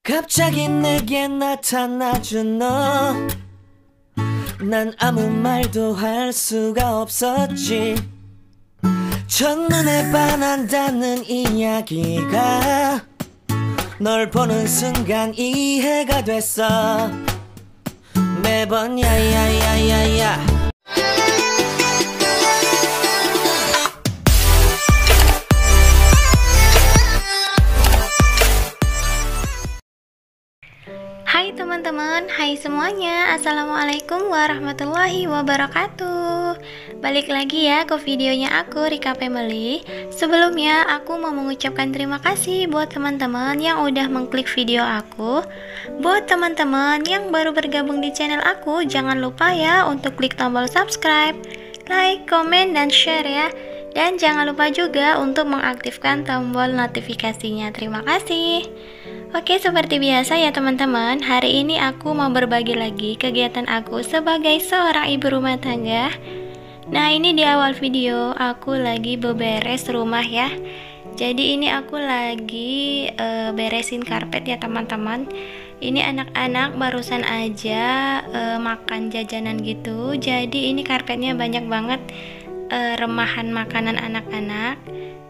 갑자기 내게 나타나준 너, 난 아무 말도 할 수가 없었지. 첫눈에 반한다는 이야기가 널 보는 순간 이해가 됐어. 매번 야야야야야. Hai teman-teman, hai semuanya. Assalamualaikum warahmatullahi wabarakatuh. Balik lagi ya ke videonya aku, Rika Family. Sebelumnya aku mau mengucapkan terima kasih buat teman-teman yang udah mengklik video aku. Buat teman-teman yang baru bergabung di channel aku, jangan lupa ya untuk klik tombol subscribe, like, komen, dan share ya. Dan jangan lupa juga untuk mengaktifkan tombol notifikasinya. Terima kasih. Oke, seperti biasa ya teman-teman, hari ini aku mau berbagi lagi kegiatan aku sebagai seorang ibu rumah tangga. Nah, ini di awal video aku lagi beberes rumah ya. Jadi ini aku lagi beresin karpet ya teman-teman. Ini anak-anak barusan aja makan jajanan gitu. Jadi ini karpetnya banyak banget remahan makanan anak-anak.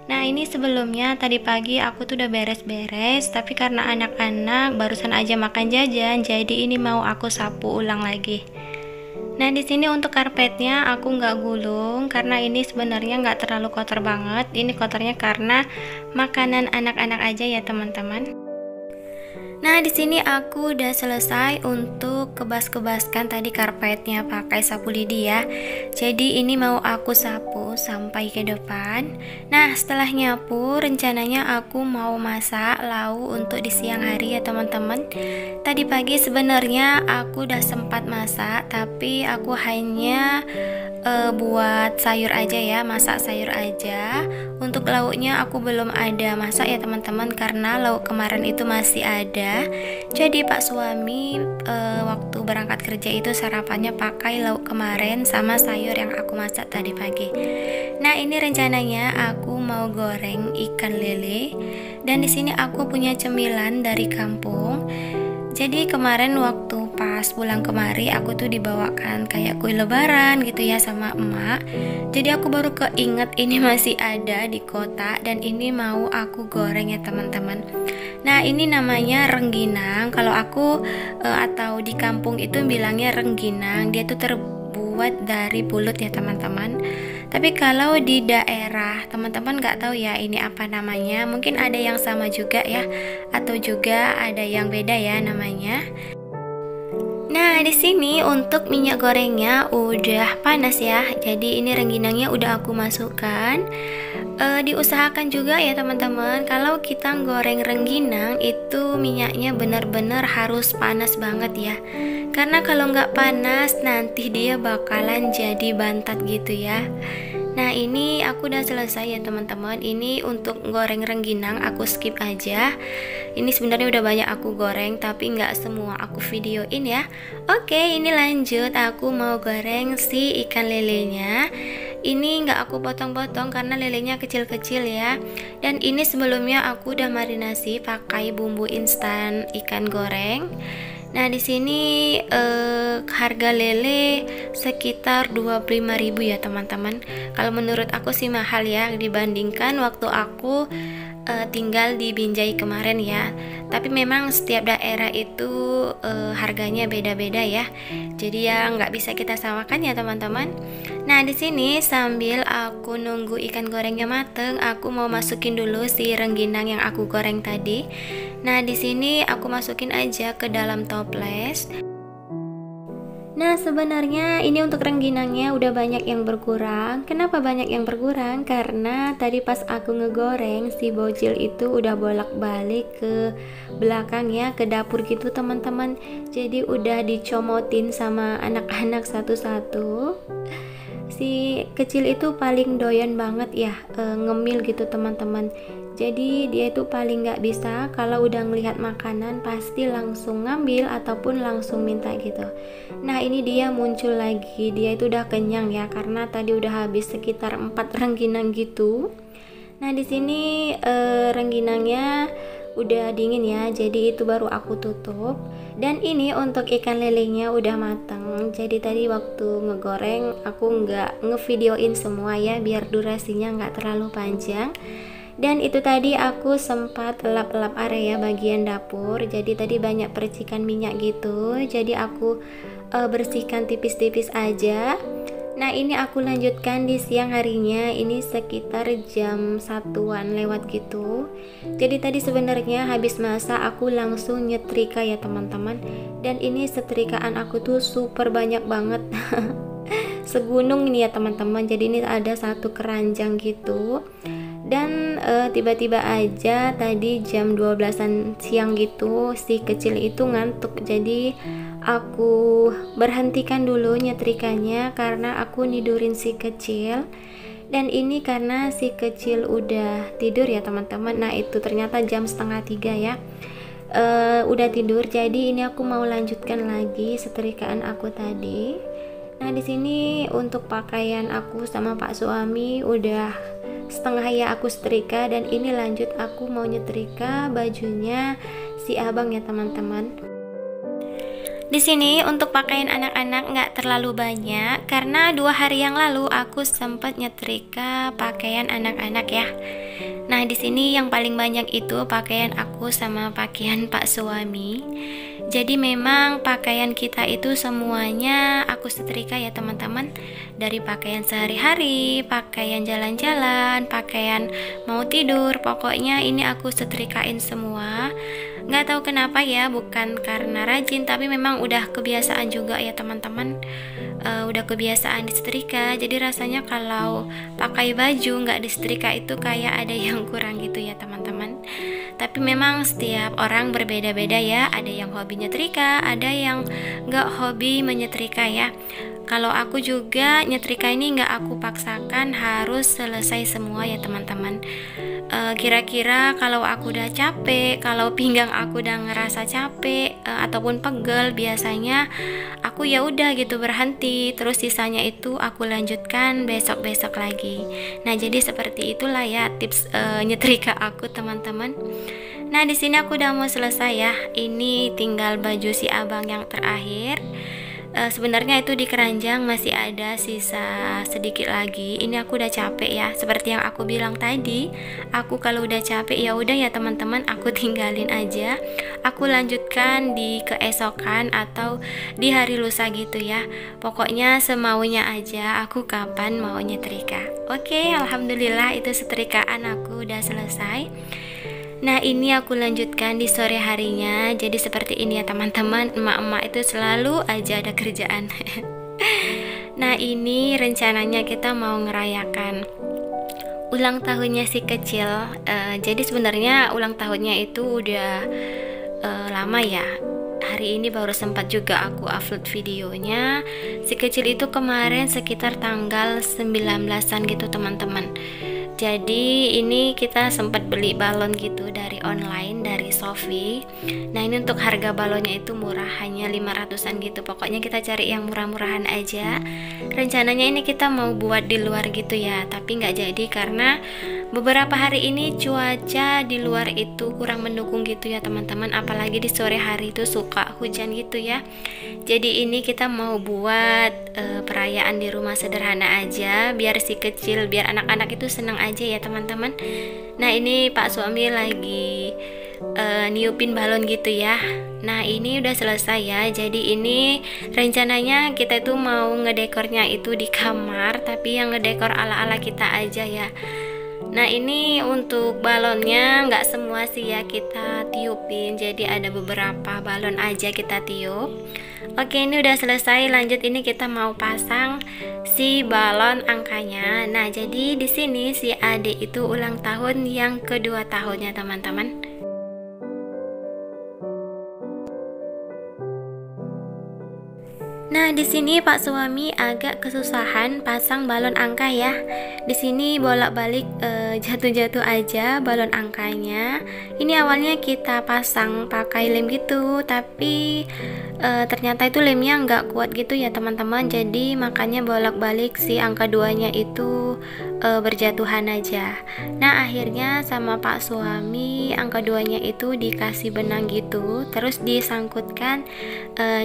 Nah, ini sebelumnya tadi pagi aku tuh udah beres-beres, tapi karena anak-anak barusan aja makan jajan, jadi ini mau aku sapu ulang lagi. Nah, di sini untuk karpetnya aku nggak gulung karena ini sebenarnya nggak terlalu kotor banget. Ini kotornya karena makanan anak-anak aja ya teman-teman. Nah, di sini aku udah selesai untuk kebas-kebaskan tadi karpetnya pakai sapu lidi ya. Jadi ini mau aku sapu sampai ke depan. Nah, setelah nyapu rencananya aku mau masak lauk untuk di siang hari ya teman-teman. Tadi pagi sebenarnya aku udah sempat masak, tapi aku hanya buat sayur aja ya, masak sayur aja. Untuk lauknya aku belum ada masak ya teman-teman, karena lauk kemarin itu masih ada. Jadi pak suami waktu berangkat kerja itu sarapannya pakai lauk kemarin sama sayur yang aku masak tadi pagi. Nah, ini rencananya aku mau goreng ikan lele, dan di sini aku punya cemilan dari kampung. Jadi kemarin waktu pas pulang kemari aku tuh dibawakan kayak kue lebaran gitu ya sama emak. Jadi aku baru keinget ini masih ada di kota dan ini mau aku goreng ya teman-teman. Nah, ini namanya rengginang. Kalau aku atau di kampung itu bilangnya rengginang. Dia tuh terbuat dari bulut ya teman-teman. Tapi kalau di daerah teman-teman nggak tahu ya ini apa namanya. Mungkin ada yang sama juga ya, atau juga ada yang beda ya namanya. Nah, di sini untuk minyak gorengnya udah panas ya. Jadi ini rengginangnya udah aku masukkan. Diusahakan juga ya teman-teman, kalau kita goreng rengginang itu minyaknya benar-benar harus panas banget ya. Karena kalau nggak panas nanti dia bakalan jadi bantat gitu ya. Nah, ini aku udah selesai ya teman-teman. Ini untuk goreng rengginang aku skip aja. Ini sebenarnya udah banyak aku goreng, tapi nggak semua aku videoin ya. Oke, ini lanjut. Aku mau goreng si ikan lelenya. Ini nggak aku potong-potong karena lelenya kecil-kecil ya. Dan ini sebelumnya aku udah marinasi pakai bumbu instan ikan goreng. Nah, di sini harga lele sekitar 25.000 ya teman-teman. Kalau menurut aku sih mahal ya dibandingkan waktu aku tinggal di Binjai kemarin ya. Tapi memang setiap daerah itu harganya beda-beda ya. Jadi ya nggak bisa kita samakan ya teman-teman. Nah, di sini sambil aku nunggu ikan gorengnya mateng, aku mau masukin dulu si rengginang yang aku goreng tadi. Nah, di sini aku masukin aja ke dalam toples. Nah, sebenarnya ini untuk rengginangnya udah banyak yang berkurang. Kenapa banyak yang berkurang? Karena tadi pas aku ngegoreng si bocil itu udah bolak-balik ke belakang ya, ke dapur gitu teman-teman. Jadi udah dicomotin sama anak-anak satu-satu. Si kecil itu paling doyan banget ya ngemil gitu teman-teman. Jadi dia itu paling nggak bisa kalau udah ngelihat makanan pasti langsung ngambil ataupun langsung minta gitu. Nah, ini dia muncul lagi. Dia itu udah kenyang ya karena tadi udah habis sekitar 4 rengginang gitu. Nah, di sini rengginangnya udah dingin ya, jadi itu baru aku tutup. Dan ini untuk ikan lelenya udah mateng, jadi tadi waktu ngegoreng aku nggak ngevideoin semua ya, biar durasinya nggak terlalu panjang. Dan itu tadi aku sempat lap-lap area bagian dapur, jadi tadi banyak percikan minyak gitu, jadi aku bersihkan tipis-tipis aja. Nah ini aku lanjutkan di siang harinya, ini sekitar jam 1-an lewat gitu. Jadi tadi sebenarnya habis masak aku langsung nyetrika ya teman-teman. Dan ini setrikaan aku tuh super banyak banget segunung ini ya teman-teman. Jadi ini ada satu keranjang gitu. Dan tiba-tiba aja tadi jam 12-an siang gitu si kecil itu ngantuk, jadi aku berhentikan dulu nyetrikanya karena aku nidurin si kecil. Dan ini karena si kecil udah tidur ya teman-teman. Nah itu ternyata jam 2:30 ya, udah tidur. Jadi ini aku mau lanjutkan lagi setrikaan aku tadi. Nah di sini untuk pakaian aku sama Pak suami udah setengah ya aku setrika, dan ini lanjut aku mau nyetrika bajunya si abang ya teman-teman. Di sini untuk pakaian anak-anak nggak terlalu banyak karena 2 hari yang lalu aku sempat nyetrika pakaian anak-anak ya. Nah di sini yang paling banyak itu pakaian aku sama pakaian Pak suami. Jadi memang pakaian kita itu semuanya aku setrika ya teman-teman. Dari pakaian sehari-hari, pakaian jalan-jalan, pakaian mau tidur, pokoknya ini aku setrikain semua. Nggak tahu kenapa ya, bukan karena rajin, tapi memang udah kebiasaan juga ya teman-teman. Udah kebiasaan disetrika, jadi rasanya kalau pakai baju nggak disetrika itu kayak ada yang kurang gitu ya teman-teman. Tapi memang setiap orang berbeda-beda ya, ada yang hobi nyetrika, ada yang nggak hobi menyetrika ya. Kalau aku juga nyetrika ini nggak aku paksakan harus selesai semua ya teman-teman. Kira-kira kalau aku udah capek, kalau pinggang aku udah ngerasa capek ataupun pegel, biasanya aku ya udah gitu berhenti, terus sisanya itu aku lanjutkan besok-besok lagi. Nah jadi seperti itulah ya tips nyetrika aku teman-teman. Nah di sini aku udah mau selesai ya, ini tinggal baju si abang yang terakhir. Sebenarnya itu di keranjang masih ada sisa sedikit lagi. Ini aku udah capek ya, seperti yang aku bilang tadi, aku kalau udah capek ya udah ya teman-teman, aku tinggalin aja, aku lanjutkan di keesokan atau di hari lusa gitu ya. Pokoknya semaunya aja aku kapan mau nyetrika. Oke, alhamdulillah itu setrikaan aku udah selesai. Nah ini aku lanjutkan di sore harinya. Jadi seperti ini ya teman-teman, emak-emak itu selalu aja ada kerjaan. Nah ini rencananya kita mau ngerayakan ulang tahunnya si kecil. Jadi sebenarnya ulang tahunnya itu udah lama ya. Hari ini baru sempat juga aku upload videonya. Si kecil itu kemarin sekitar tanggal 19-an gitu teman-teman. Jadi ini kita sempat beli balon gitu dari online, dari Shopee. Nah ini untuk harga balonnya itu murah, hanya 500-an gitu. Pokoknya kita cari yang murah-murahan aja. Rencananya ini kita mau buat di luar gitu ya, tapi nggak jadi karena beberapa hari ini cuaca di luar itu kurang mendukung gitu ya teman-teman. Apalagi di sore hari itu suka hujan gitu ya. Jadi ini kita mau buat perayaan di rumah sederhana aja, biar si kecil, biar anak-anak itu senang aja ya teman-teman. Nah ini Pak suami lagi niupin balon gitu ya. Nah ini udah selesai ya. Jadi ini rencananya kita itu mau ngedekornya itu di kamar, tapi yang ngedekor ala-ala kita aja ya. Nah ini untuk balonnya nggak semua sih ya kita tiupin, jadi ada beberapa balon aja kita tiup. Oke ini udah selesai, lanjut ini kita mau pasang si balon angkanya. Nah jadi di sini si adik itu ulang tahun yang kedua tahunnya teman-teman. Nah, di sini Pak suami agak kesusahan pasang balon angka ya. Di sini bolak-balik jatuh-jatuh aja balon angkanya. Ini awalnya kita pasang pakai lem gitu, tapi ternyata itu lemnya nggak kuat gitu ya teman-teman. Jadi makanya bolak-balik si angka 2-nya itu berjatuhan aja. Nah akhirnya sama pak suami angka 2-nya itu dikasih benang gitu, terus disangkutkan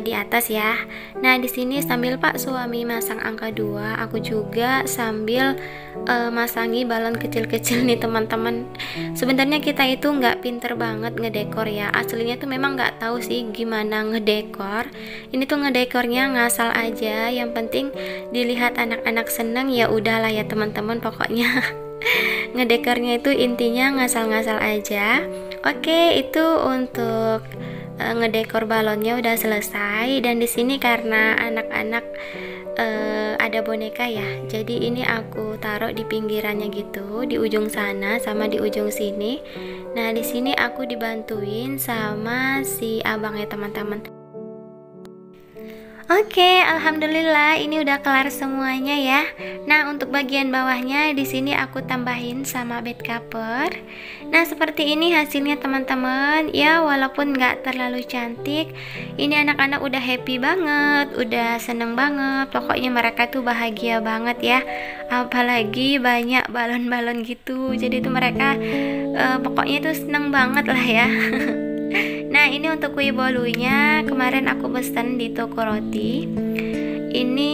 di atas ya. Nah di sini sambil pak suami masang angka 2, aku juga sambil masangi balon kecil-kecil nih teman-teman. Sebenarnya kita itu nggak pinter banget ngedekor ya, aslinya tuh memang nggak tahu sih gimana ngedekor. Ini tuh ngedekornya ngasal aja, yang penting dilihat anak-anak seneng ya udahlah ya teman-teman, pokoknya ngedekornya itu intinya ngasal-ngasal aja. Oke, itu untuk ngedekor balonnya udah selesai. Dan di sini karena anak-anak ada boneka ya, jadi ini aku taruh di pinggirannya gitu, di ujung sana sama di ujung sini. Nah di sini aku dibantuin sama si abangnya teman-teman. Oke, alhamdulillah ini udah kelar semuanya ya. Nah, untuk bagian bawahnya di sini aku tambahin sama bed cover. Nah, seperti ini hasilnya teman-teman. Ya, walaupun nggak terlalu cantik, ini anak-anak udah happy banget, udah seneng banget. Pokoknya mereka tuh bahagia banget ya. Apalagi banyak balon-balon gitu. Jadi tuh mereka pokoknya tuh seneng banget lah ya. Nah ini untuk kue bolunya kemarin aku pesan di toko roti. Ini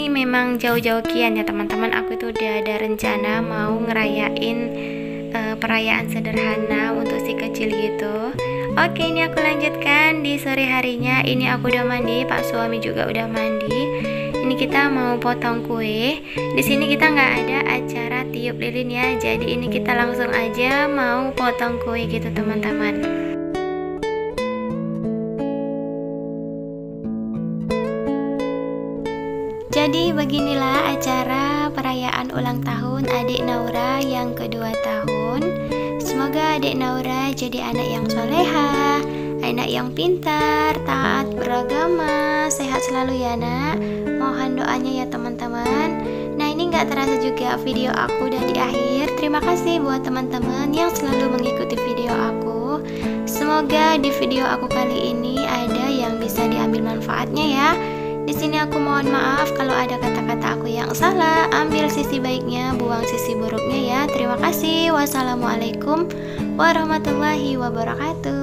memang jauh-jauh kian ya teman-teman, aku itu udah ada rencana mau ngerayain perayaan sederhana untuk si kecil gitu. Oke, ini aku lanjutkan di sore harinya. Ini aku udah mandi, pak suami juga udah mandi. Ini kita mau potong kue. Di sini kita nggak ada acara tiup lilin ya, jadi ini kita langsung aja mau potong kue gitu teman-teman. Jadi beginilah acara perayaan ulang tahun adik Naura yang kedua tahun. Semoga adik Naura jadi anak yang soleha, anak yang pintar, taat beragama, sehat selalu ya nak. Mohon doanya ya teman-teman. Nah ini nggak terasa juga video aku udah di akhir. Terima kasih buat teman-teman yang selalu mengikuti video aku. Semoga di video aku kali ini ada yang bisa diambil manfaatnya ya. Di sini aku mohon maaf kalau ada kata-kata aku yang salah. Ambil sisi baiknya, buang sisi buruknya ya. Terima kasih. Wassalamualaikum warahmatullahi wabarakatuh.